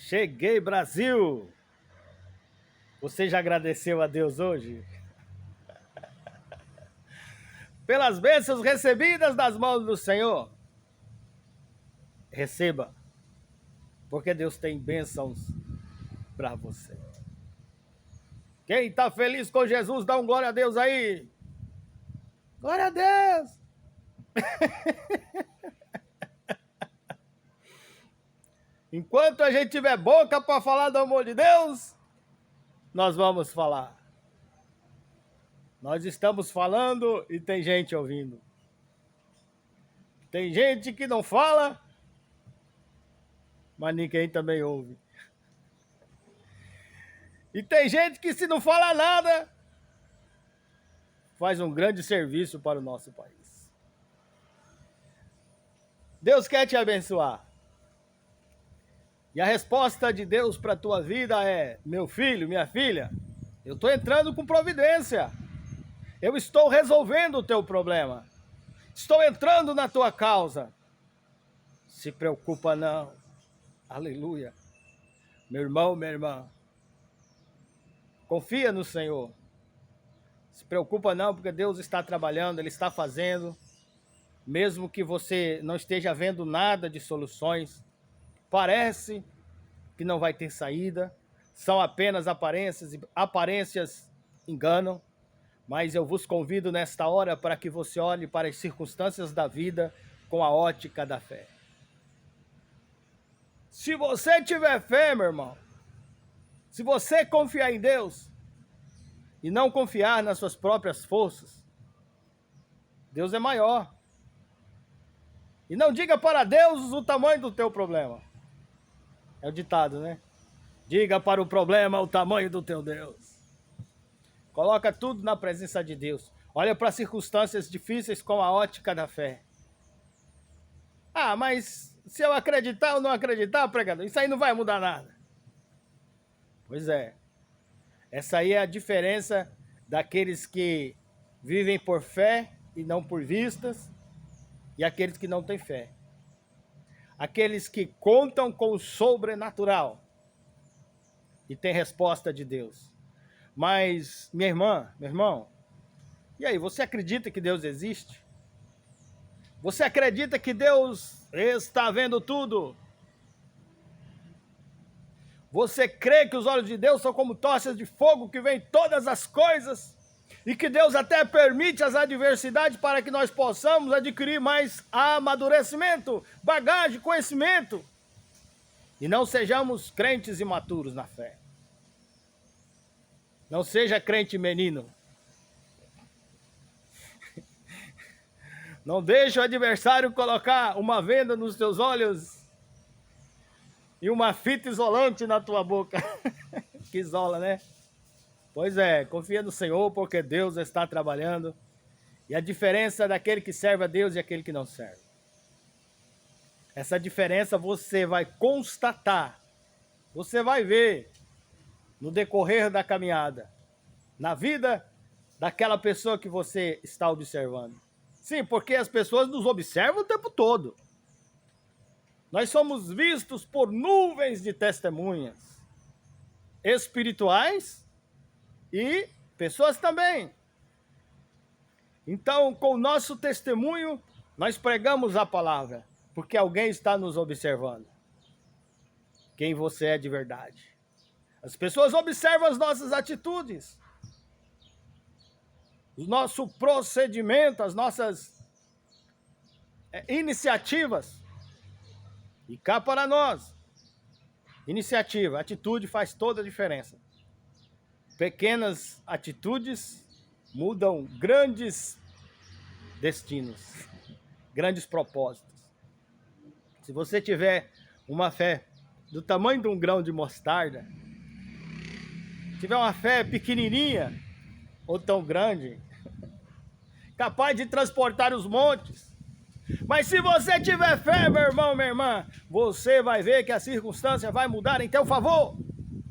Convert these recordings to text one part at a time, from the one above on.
Cheguei, Brasil! Você já agradeceu a Deus hoje? Pelas bênçãos recebidas das mãos do Senhor? Receba, porque Deus tem bênçãos para você. Quem está feliz com Jesus, dá um glória a Deus aí. Glória a Deus! Enquanto a gente tiver boca para falar do amor de Deus, nós vamos falar. Nós estamos falando e tem gente ouvindo. Tem gente que não fala, mas ninguém também ouve. E tem gente que, se não fala nada, faz um grande serviço para o nosso país. Deus quer te abençoar. E a resposta de Deus para a tua vida é: meu filho, minha filha, eu estou entrando com providência. Eu estou resolvendo o teu problema. Estou entrando na tua causa. Se preocupa não. Aleluia. Meu irmão, minha irmã, confia no Senhor. Se preocupa não, porque Deus está trabalhando, Ele está fazendo. Mesmo que você não esteja vendo nada de soluções, parece que não vai ter saída. São apenas aparências, e aparências enganam. Mas eu vos convido nesta hora para que você olhe para as circunstâncias da vida com a ótica da fé. Se você tiver fé, meu irmão, se você confiar em Deus e não confiar nas suas próprias forças, Deus é maior. E não diga para Deus o tamanho do teu problema. É o ditado, né? Diga para o problema o tamanho do teu Deus. Coloca tudo na presença de Deus. Olha para as circunstâncias difíceis com a ótica da fé. Ah, mas se eu acreditar ou não acreditar, pregador, isso aí não vai mudar nada. Pois é. Essa aí é a diferença daqueles que vivem por fé e não por vistas, e aqueles que não têm fé. Aqueles que contam com o sobrenatural e têm resposta de Deus. Mas, minha irmã, meu irmão, e aí, você acredita que Deus existe? Você acredita que Deus está vendo tudo? Você crê que os olhos de Deus são como tochas de fogo que veem todas as coisas? E que Deus até permite as adversidades para que nós possamos adquirir mais amadurecimento, bagagem, conhecimento. E não sejamos crentes imaturos na fé. Não seja crente menino. Não deixe o adversário colocar uma venda nos teus olhos e uma fita isolante na tua boca. Que isola, né? Pois é, confia no Senhor, porque Deus está trabalhando. E a diferença daquele que serve a Deus e aquele que não serve. Essa diferença você vai constatar. Você vai ver no decorrer da caminhada. Na vida daquela pessoa que você está observando. Sim, porque as pessoas nos observam o tempo todo. Nós somos vistos por nuvens de testemunhas espirituais e pessoas também. Então, com o nosso testemunho, nós pregamos a palavra, porque alguém está nos observando. Quem você é de verdade. As pessoas observam as nossas atitudes, o nosso procedimento, as nossas iniciativas. E cá para nós, iniciativa, atitude faz toda a diferença. Pequenas atitudes mudam grandes destinos, grandes propósitos. Se você tiver uma fé do tamanho de um grão de mostarda, tiver uma fé pequenininha ou tão grande, capaz de transportar os montes. Mas se você tiver fé, meu irmão, minha irmã, você vai ver que a circunstância vai mudar em teu favor.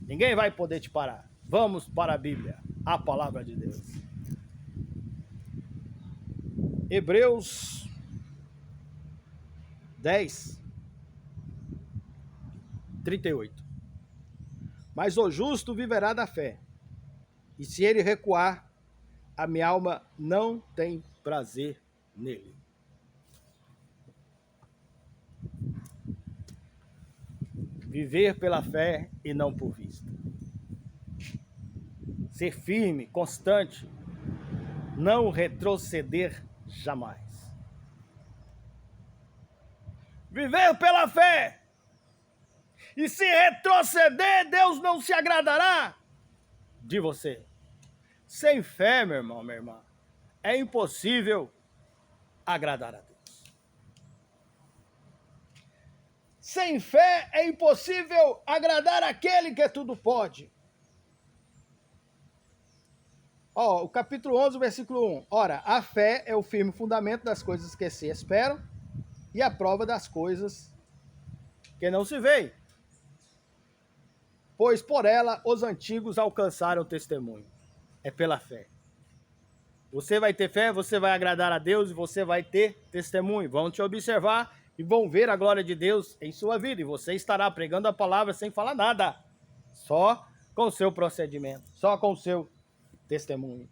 Ninguém vai poder te parar. Vamos para a Bíblia, a palavra de Deus. Hebreus 10, 38. Mas o justo viverá da fé. E se ele recuar, a minha alma não tem prazer nele. Viver pela fé e não por vista. Ser firme, constante, não retroceder jamais. Viver pela fé. E se retroceder, Deus não se agradará de você. Sem fé, meu irmão, minha irmã, é impossível agradar a Deus. Sem fé é impossível agradar aquele que tudo pode. Ó, o capítulo 11, versículo 1. Ora, a fé é o firme fundamento das coisas que se esperam e a prova das coisas que não se veem. Pois por ela os antigos alcançaram o testemunho. É pela fé. Você vai ter fé, você vai agradar a Deus e você vai ter testemunho. Vão te observar e vão ver a glória de Deus em sua vida. E você estará pregando a palavra sem falar nada. Só com o seu procedimento. Só com o seu testemunho.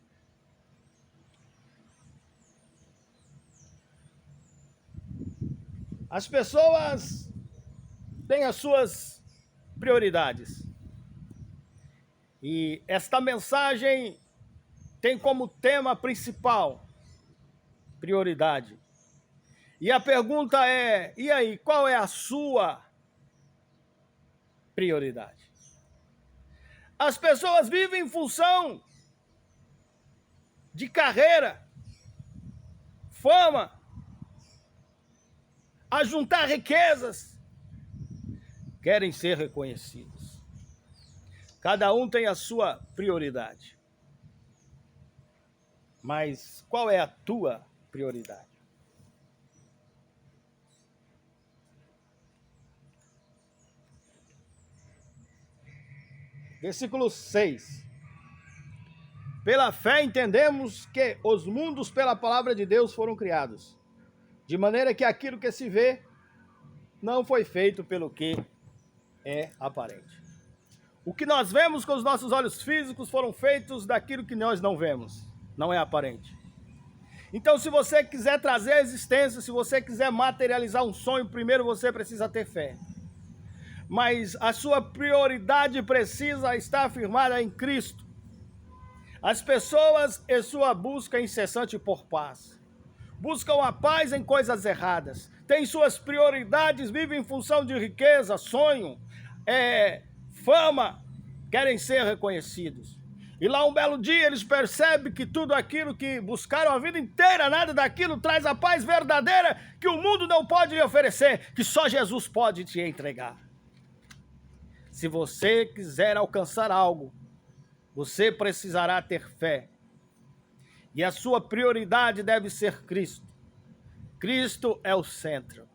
As pessoas têm as suas prioridades. E esta mensagem tem como tema principal prioridade. E a pergunta é, e aí, qual é a sua prioridade? As pessoas vivem em função de carreira, fama, a juntar riquezas, querem ser reconhecidos. Cada um tem a sua prioridade. Mas qual é a tua prioridade? Versículo 6. Pela fé entendemos que os mundos pela palavra de Deus foram criados, de maneira que aquilo que se vê não foi feito pelo que é aparente. O que nós vemos com os nossos olhos físicos foram feitos daquilo que nós não vemos, não é aparente. Então, se você quiser trazer a existência, se você quiser materializar um sonho, primeiro você precisa ter fé. Mas a sua prioridade precisa estar firmada em Cristo. As pessoas, em sua busca incessante por paz, buscam a paz em coisas erradas, têm suas prioridades, vivem em função de riqueza, sonho, fama, querem ser reconhecidos. E lá um belo dia eles percebem que tudo aquilo que buscaram a vida inteira, nada daquilo traz a paz verdadeira que o mundo não pode lhe oferecer, que só Jesus pode te entregar. Se você quiser alcançar algo, você precisará ter fé. E a sua prioridade deve ser Cristo. Cristo é o centro.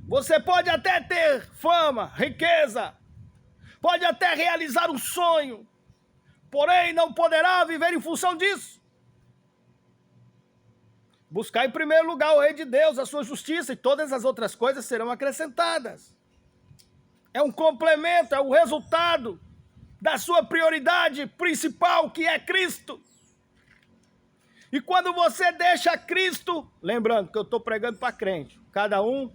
Você pode até ter fama, riqueza, pode até realizar um sonho, porém não poderá viver em função disso. Buscar em primeiro lugar o Rei de Deus, a sua justiça, e todas as outras coisas serão acrescentadas. É um complemento, é o resultado da sua prioridade principal, que é Cristo. E quando você deixa Cristo, lembrando que eu estou pregando para crente, cada um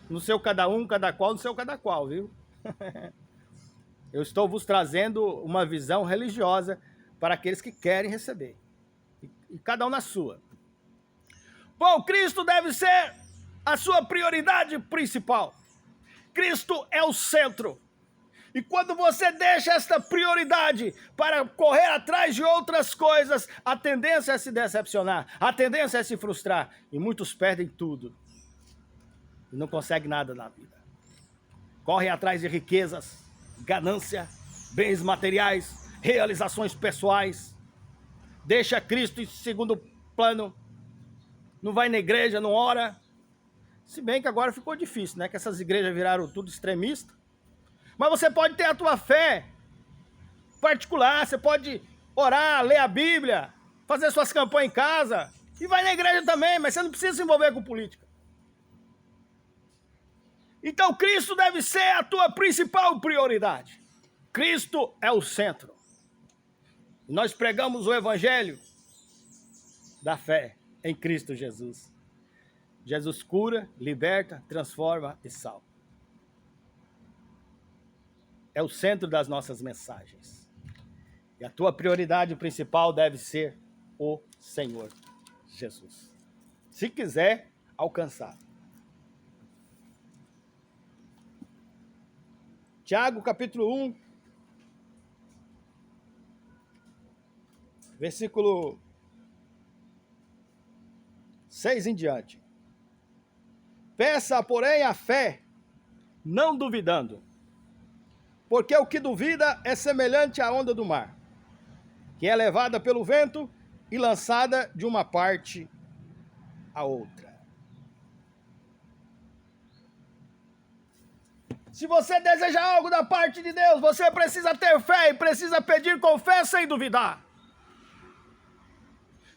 no seu cada um, cada qual no seu cada qual, viu? Eu estou vos trazendo uma visão religiosa para aqueles que querem receber. E cada um na sua. Bom, Cristo deve ser a sua prioridade principal. Cristo é o centro. E quando você deixa esta prioridade para correr atrás de outras coisas, a tendência é se decepcionar, a tendência é se frustrar. E muitos perdem tudo. E não conseguem nada na vida. Correm atrás de riquezas, ganância, bens materiais, realizações pessoais. Deixa Cristo em segundo plano. Não vai na igreja, não ora. Se bem que agora ficou difícil, né? Que essas igrejas viraram tudo extremista. Mas você pode ter a tua fé particular, você pode orar, ler a Bíblia, fazer suas campanhas em casa, e vai na igreja também, mas você não precisa se envolver com política. Então Cristo deve ser a tua principal prioridade. Cristo é o centro. Nós pregamos o evangelho da fé em Cristo Jesus. Jesus cura, liberta, transforma e salva. É o centro das nossas mensagens. E a tua prioridade principal deve ser o Senhor Jesus. Se quiser alcançar. Tiago, capítulo 1, versículo 6 em diante. Peça, porém, a fé, não duvidando, porque o que duvida é semelhante à onda do mar, que é levada pelo vento e lançada de uma parte a outra. Se você deseja algo da parte de Deus, você precisa ter fé e precisa pedir com fé sem duvidar.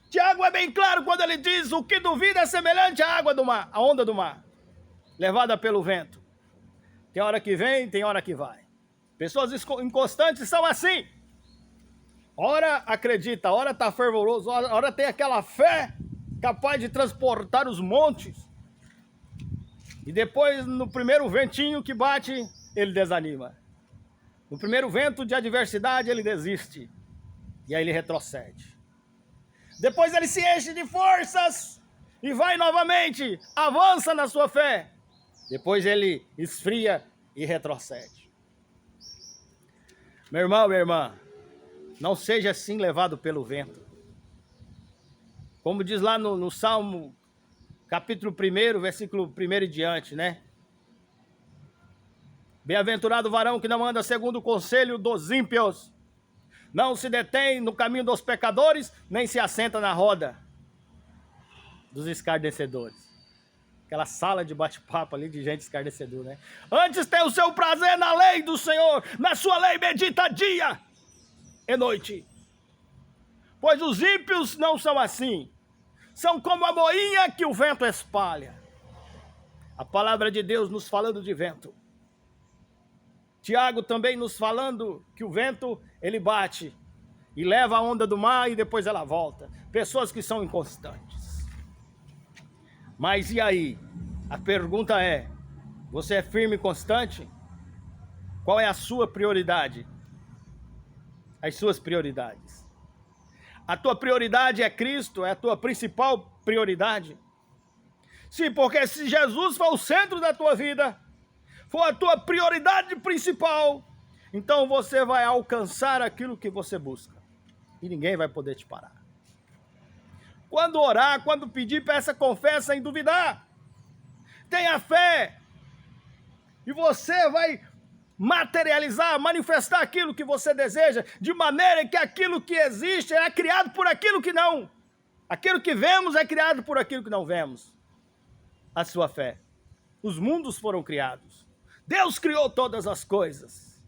Tiago é bem claro quando ele diz: o que duvida é semelhante à água do mar, à onda do mar, levada pelo vento. Tem hora que vem, tem hora que vai. Pessoas inconstantes são assim. Ora acredita, ora está fervoroso, ora tem aquela fé capaz de transportar os montes. E depois, no primeiro ventinho que bate, ele desanima. No primeiro vento de adversidade, ele desiste. E aí ele retrocede. Depois ele se enche de forças e vai novamente, avança na sua fé. Depois ele esfria e retrocede. Meu irmão, minha irmã, não seja assim levado pelo vento. Como diz lá no Salmo, capítulo 1, versículo 1 e diante, né? Bem-aventurado o varão que não anda segundo o conselho dos ímpios, não se detém no caminho dos pecadores, nem se assenta na roda dos escarnecedores. Aquela sala de bate-papo ali de gente escarnecedora, né? Antes tem o seu prazer na lei do Senhor, na sua lei medita dia e noite. Pois os ímpios não são assim, são como a moinha que o vento espalha. A palavra de Deus nos falando de vento. Tiago também nos falando que o vento, ele bate e leva a onda do mar e depois ela volta. Pessoas que são inconstantes. Mas e aí? A pergunta é, você é firme e constante? Qual é a sua prioridade? As suas prioridades. A tua prioridade é Cristo? É a tua principal prioridade? Sim, porque se Jesus for o centro da tua vida, for a tua prioridade principal, então você vai alcançar aquilo que você busca. E ninguém vai poder te parar. Quando orar, quando pedir, peça com fé sem duvidar. Tenha fé. E você vai materializar, manifestar aquilo que você deseja, de maneira que aquilo que existe é criado por aquilo que não. Aquilo que vemos é criado por aquilo que não vemos. A sua fé. Os mundos foram criados. Deus criou todas as coisas.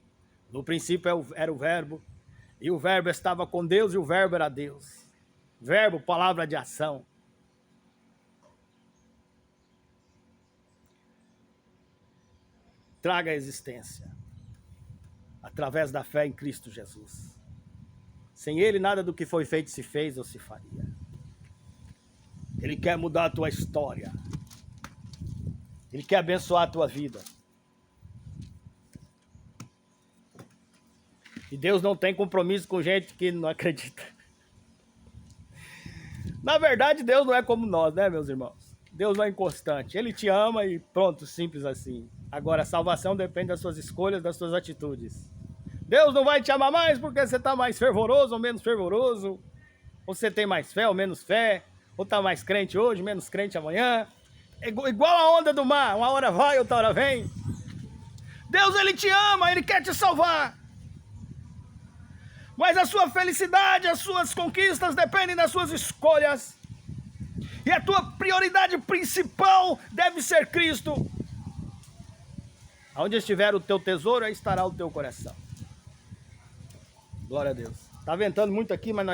No princípio era o verbo, e o verbo estava com Deus, e o verbo era Deus. Verbo, palavra de ação. Traga a existência, através da fé em Cristo Jesus. Sem Ele, nada do que foi feito se fez ou se faria. Ele quer mudar a tua história. Ele quer abençoar a tua vida. E Deus não tem compromisso com gente que não acredita. Na verdade, Deus não é como nós, né, meus irmãos? Deus não é inconstante. Ele te ama e pronto, simples assim. Agora, a salvação depende das suas escolhas, das suas atitudes. Deus não vai te amar mais porque você está mais fervoroso ou menos fervoroso. Ou você tem mais fé ou menos fé. Ou está mais crente hoje, menos crente amanhã. É igual a onda do mar. Uma hora vai, outra hora vem. Deus, Ele te ama, Ele quer te salvar. Mas a sua felicidade, as suas conquistas dependem das suas escolhas. E a tua prioridade principal deve ser Cristo. Onde estiver o teu tesouro, aí estará o teu coração. Glória a Deus. Está ventando muito aqui, mas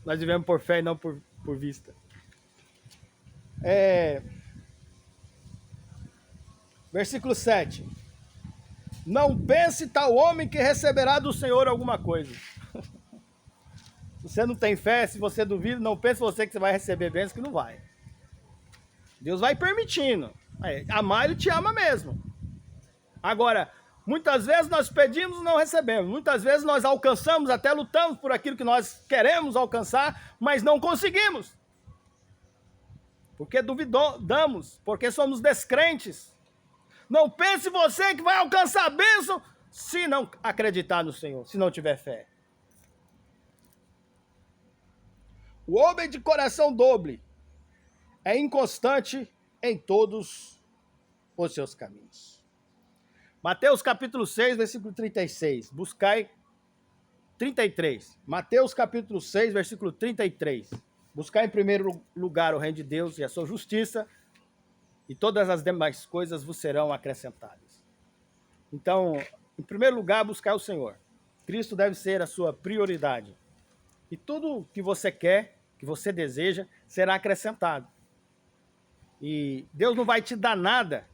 nós vivemos por fé e não por vista. Versículo 7. Não pense tal homem que receberá do Senhor alguma coisa. Se você não tem fé, se você duvida, não pense você que você vai receber bênção, que não vai. Deus vai permitindo. Amar, Ele te ama mesmo. Agora, muitas vezes nós pedimos e não recebemos. Muitas vezes nós alcançamos, até lutamos por aquilo que nós queremos alcançar, mas não conseguimos. Porque duvidamos, porque somos descrentes. Não pense você que vai alcançar a bênção se não acreditar no Senhor, se não tiver fé. O homem de coração dobre é inconstante em todos os seus caminhos. Mateus capítulo 6, versículo 36. Buscai 33. Mateus capítulo 6, versículo 33. Buscar em primeiro lugar o reino de Deus e a sua justiça, e todas as demais coisas vos serão acrescentadas. Então, em primeiro lugar, buscar o Senhor. Cristo deve ser a sua prioridade. E tudo que você quer, que você deseja, será acrescentado. E Deus não vai te dar nada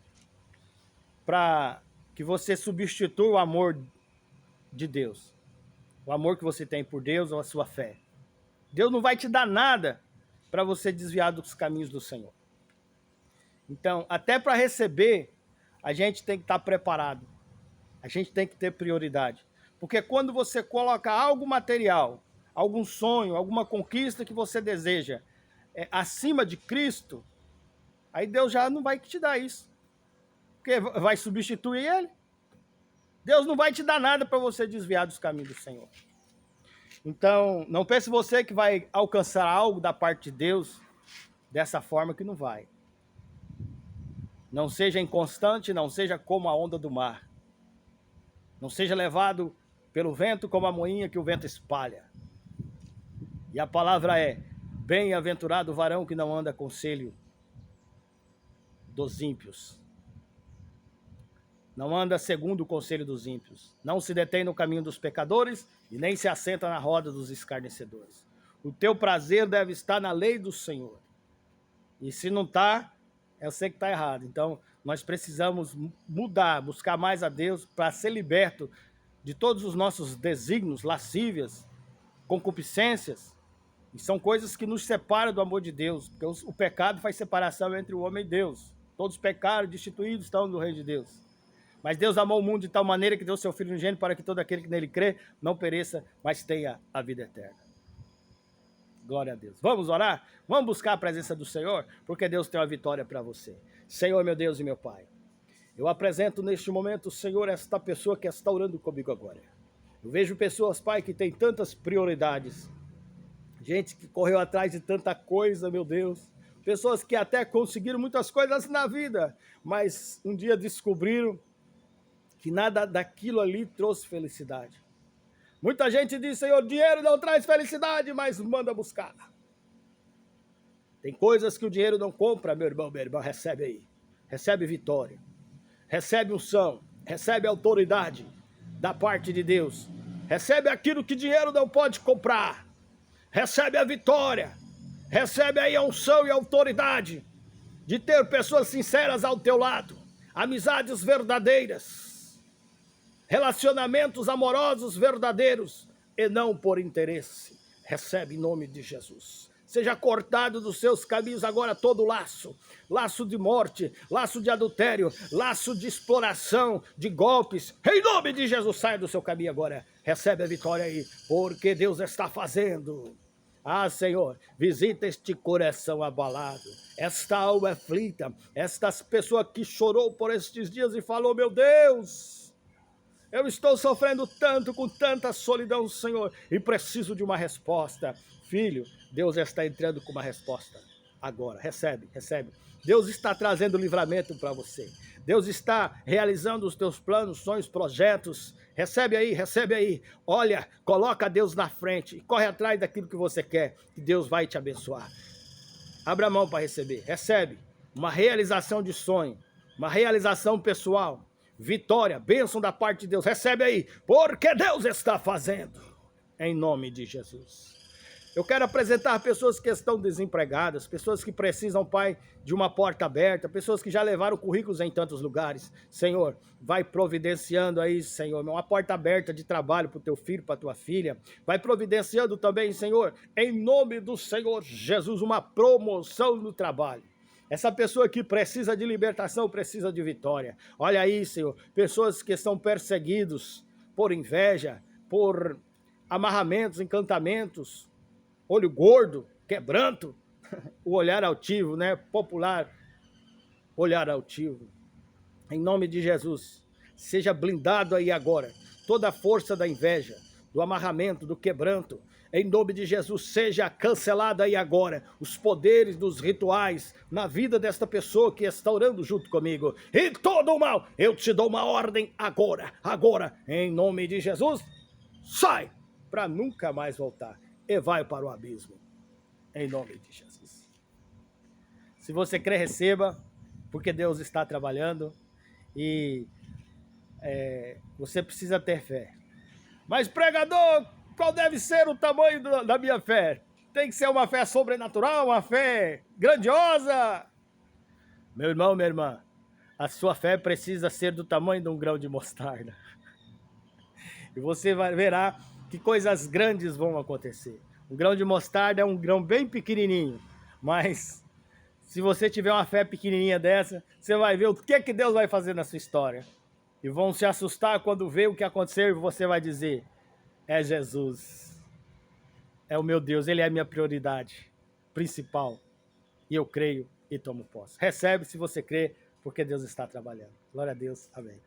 para que você substitua o amor de Deus. O amor que você tem por Deus ou a sua fé. Deus não vai te dar nada para você desviar dos caminhos do Senhor. Então, até para receber, a gente tem que estar preparado. A gente tem que ter prioridade. Porque quando você coloca algo material, algum sonho, alguma conquista que você deseja acima de Cristo, aí Deus já não vai te dar isso. Porque vai substituir Ele. Deus não vai te dar nada para você desviar dos caminhos do Senhor. Então, não pense você que vai alcançar algo da parte de Deus dessa forma, que não vai. Não seja inconstante, não seja como a onda do mar. Não seja levado pelo vento como a moinha que o vento espalha. E a palavra é: bem-aventurado o varão que não anda conselho dos ímpios. Não anda segundo o conselho dos ímpios. Não se detém no caminho dos pecadores e nem se assenta na roda dos escarnecedores. O teu prazer deve estar na lei do Senhor. E se não está, eu sei que está errado. Então, nós precisamos mudar, buscar mais a Deus para ser liberto de todos os nossos desígnios, lascívias, concupiscências. E são coisas que nos separam do amor de Deus. Porque o pecado faz separação entre o homem e Deus. Todos pecaram, destituídos estão do reino de Deus. Mas Deus amou o mundo de tal maneira que deu seu Filho unigênito para que todo aquele que nele crê não pereça, mas tenha a vida eterna. Glória a Deus. Vamos orar? Vamos buscar a presença do Senhor, porque Deus tem uma vitória para você. Senhor, meu Deus e meu Pai, eu apresento neste momento, Senhor, esta pessoa que está orando comigo agora. Eu vejo pessoas, Pai, que têm tantas prioridades. Gente que correu atrás de tanta coisa, meu Deus. Pessoas que até conseguiram muitas coisas na vida, mas um dia descobriram que nada daquilo ali trouxe felicidade. Muita gente diz: Senhor, dinheiro não traz felicidade, mas manda buscar. Tem coisas que o dinheiro não compra, meu irmão, recebe aí. Recebe vitória, recebe unção, recebe autoridade da parte de Deus. Recebe aquilo que dinheiro não pode comprar. Recebe a vitória, recebe aí a unção e a autoridade de ter pessoas sinceras ao teu lado, amizades verdadeiras, relacionamentos amorosos verdadeiros e não por interesse. Recebe em nome de Jesus. Seja cortado dos seus caminhos agora todo laço, laço de morte, laço de adultério, laço de exploração, de golpes. Em nome de Jesus, saia do seu caminho agora. Recebe a vitória aí, porque Deus está fazendo. Ah, Senhor, visita este coração abalado, esta alma aflita, estas pessoas que chorou por estes dias e falou: meu Deus, eu estou sofrendo tanto, com tanta solidão, Senhor, e preciso de uma resposta. Filho, Deus está entrando com uma resposta agora. Recebe, recebe. Deus está trazendo livramento para você. Deus está realizando os teus planos, sonhos, projetos. Recebe aí, recebe aí. Olha, coloca Deus na frente e corre atrás daquilo que você quer, que Deus vai te abençoar. Abra a mão para receber. Recebe uma realização de sonho, uma realização pessoal. Vitória, bênção da parte de Deus. Recebe aí, porque Deus está fazendo. Em nome de Jesus. Eu quero apresentar pessoas que estão desempregadas, pessoas que precisam, Pai, de uma porta aberta, pessoas que já levaram currículos em tantos lugares. Senhor, vai providenciando aí, Senhor, uma porta aberta de trabalho para o teu filho, para a tua filha. Vai providenciando também, Senhor, em nome do Senhor Jesus, uma promoção no trabalho. Essa pessoa que precisa de libertação, precisa de vitória. Olha aí, Senhor, pessoas que estão perseguidos por inveja, por amarramentos, encantamentos, olho gordo, quebranto, o olhar altivo, né? Popular, olhar altivo. Em nome de Jesus, seja blindado aí agora toda a força da inveja, do amarramento, do quebranto. Em nome de Jesus, seja cancelado aí agora os poderes dos rituais na vida desta pessoa que está orando junto comigo. E todo o mal, eu te dou uma ordem agora, em nome de Jesus, sai para nunca mais voltar e vai para o abismo, em nome de Jesus. Se você crê, receba, porque Deus está trabalhando e você precisa ter fé. Mas pregador, qual deve ser o tamanho da minha fé? Tem que ser uma fé sobrenatural, uma fé grandiosa? Meu irmão, minha irmã, a sua fé precisa ser do tamanho de um grão de mostarda. E você verá que coisas grandes vão acontecer. Um grão de mostarda é um grão bem pequenininho, mas se você tiver uma fé pequenininha dessa, você vai ver o que Deus vai fazer na sua história. E vão se assustar quando ver o que acontecer e você vai dizer, é Jesus, é o meu Deus, Ele é a minha prioridade principal. E eu creio e tomo posse. Recebe se você crê, porque Deus está trabalhando. Glória a Deus, amém.